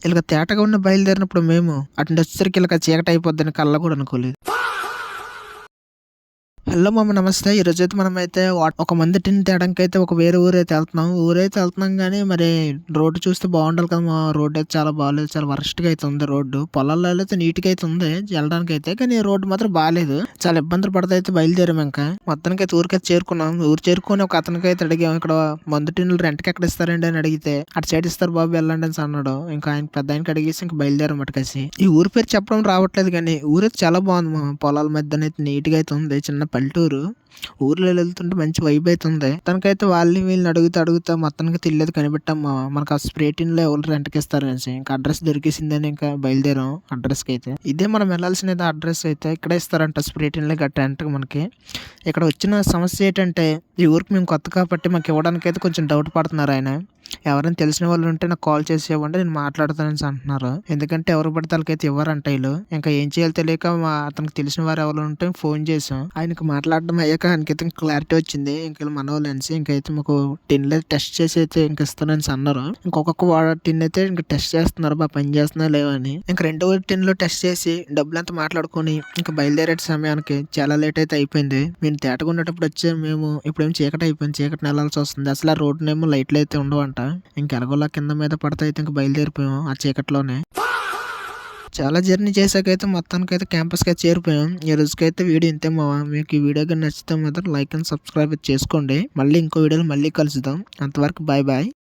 ఇలాగ తేటగా ఉండి బయలుదేరినప్పుడు మేము అటుండొచ్చేసరికి ఇలాగ చీకటయిపోద్దని కల్లో కూడా అనుకోలేదు. హలో మామ నమస్తే. ఈరోజైతే మనమైతే ఒక మంది టిన్ తేడానికైతే ఒక వేరే ఊరైతే ఎళ్తున్నాం. ఊరైతే ఎళ్తున్నాం గానీ, మరి రోడ్డు చూస్తే బావుండాలి కదా! మా రోడ్డయితే చాలా బాలేదు. చాలా వరస్ట్‌గా అయితే ఉంది రోడ్డు. పొలాల్లో అయితే నీట్‌గా అయితే ఉంది ఎళ్ళడానికైతే. కానీ రోడ్డు మాత్రం బాలేదు. చాలా ఇబ్బందులు పడతా అయితే బయలుదేరామింక. మొత్తానికైతే ఊరికైతే చేరుకున్నాం. ఊరు చేరుకొని ఒక అతనికైతే అడిగాం. ఇక్కడ మందు టిన్నులు రెంట్‌కెక్కడ ఇస్తారండి అని అడిగితే, అటు సైడ్ ఇస్తారు బాబు వెళ్ళండి అనేసి అన్నాడు. ఇంకా ఆయన పెద్దాయనకి అడిగేసి ఇంక బయలుదేరాం అటుకేసి. ఈ ఊరు పేరు చెప్పడం రావట్లేదు గానీ, ఊరైతే చాలా బావుంది మామ. పొలాల మధ్యనైతే నీట్‌గా అయితే ఉంది. చిన్న పల్లెటూరు. ఊర్లో వెళ్తుంటే మంచి వైబ్ అయితే ఉంది. తనకైతే వాళ్ళని వీళ్ళని అడుగుతా మొత్తానికి ఇల్లు కనిపెట్టాం మామ. మనకు ఆ స్ప్రే టిన్‌లో ఎవరు రెంట్‌కి ఇస్తారనేసి. ఇంకా అడ్రెస్ దొరికేసిందని ఇంకా బయలుదేరాం అడ్రెస్‌కైతే. ఇదే మనం వెళ్ళాల్సినది అడ్రెస్ అయితే ఇక్కడే ఇస్తారంట స్ప్రే టిన్‌లు గట్రా రెంట్‌కి మనకి. ఇక్కడ వచ్చిన సమస్య ఏంటంటే ఈ ఊరికి మేము కొత్త కాబట్టి మాకు ఇవ్వడానికైతే కొంచెం డౌట్ పడుతున్నారు ఆయన. ఎవరైనా తెలిసిన వాళ్ళు ఉంటే నాకు కాల్ చేసి ఇవ్వండి నేను మాట్లాడతాననేసి అంటున్నారు. ఎందుకంటే ఎవరికి పడితే ఆళ్ళకైతే ఇవ్వరంట ఈళ్ళు. ఇంకా ఏం చేయాలో తెలియక అతనికి తెలిసిన వారు ఎవరైనా ఉంటే ఫోన్ చేసాం. ఆయనకి మాట్లాడడం అయ్యాక ఆయనకైతే క్లారిటీ వచ్చింది. ఇంక ఈళ్ళు మనోళ్ళే అనేసి. ఇంకైతే మాకు టిన్‌లు టెస్ట్ చేసి అయితే ఇంక ఇస్తాననేసి అన్నారు. ఇంకొక టిన్ అయితే ఇంక టెస్ట్ చేస్తున్నారు పని చేస్తున్నాయా లేవా అని. ఇంక రెండో టిన్‌లో టెస్ట్ చేసి డబ్బులంతా మాట్లాడుకొని ఇంక బయలుదేరే సమయానికి చాలా లేట్ అయితే అయిపోయింది. మేము తేటగా ఉండేటప్పుడు వచ్చాము మేము. ఇప్పుడేమో చీకటి అయిపోయింది. చీకటిన ఎళ్ళాల్సి వస్తుంది. అసలు ఆ రోడ్డునేమో లైట్లు అయితే ఉండవంట. ఇంక ఎలాగోలా కింద మీద పడితే అయితే ఇంక బయలుదేరిపోయాం ఆ చీకట్లోనే. చాలా జర్నీ చేశాకైతే మొత్తానికైతే క్యాంపస్‌కైతే చేరిపోయాం. ఈ రోజుకైతే వీడియో ఇంతే మామ. మీకు ఈ వీడియో గాని నచ్చితే మాత్రం లైక్ అండ్ సబ్స్క్రైబ్ చేసుకోండి. మళ్ళీ ఇంకో వీడియోలో మళ్ళీ కలుద్దాం. అంతవరకు బాయ్ బాయ్.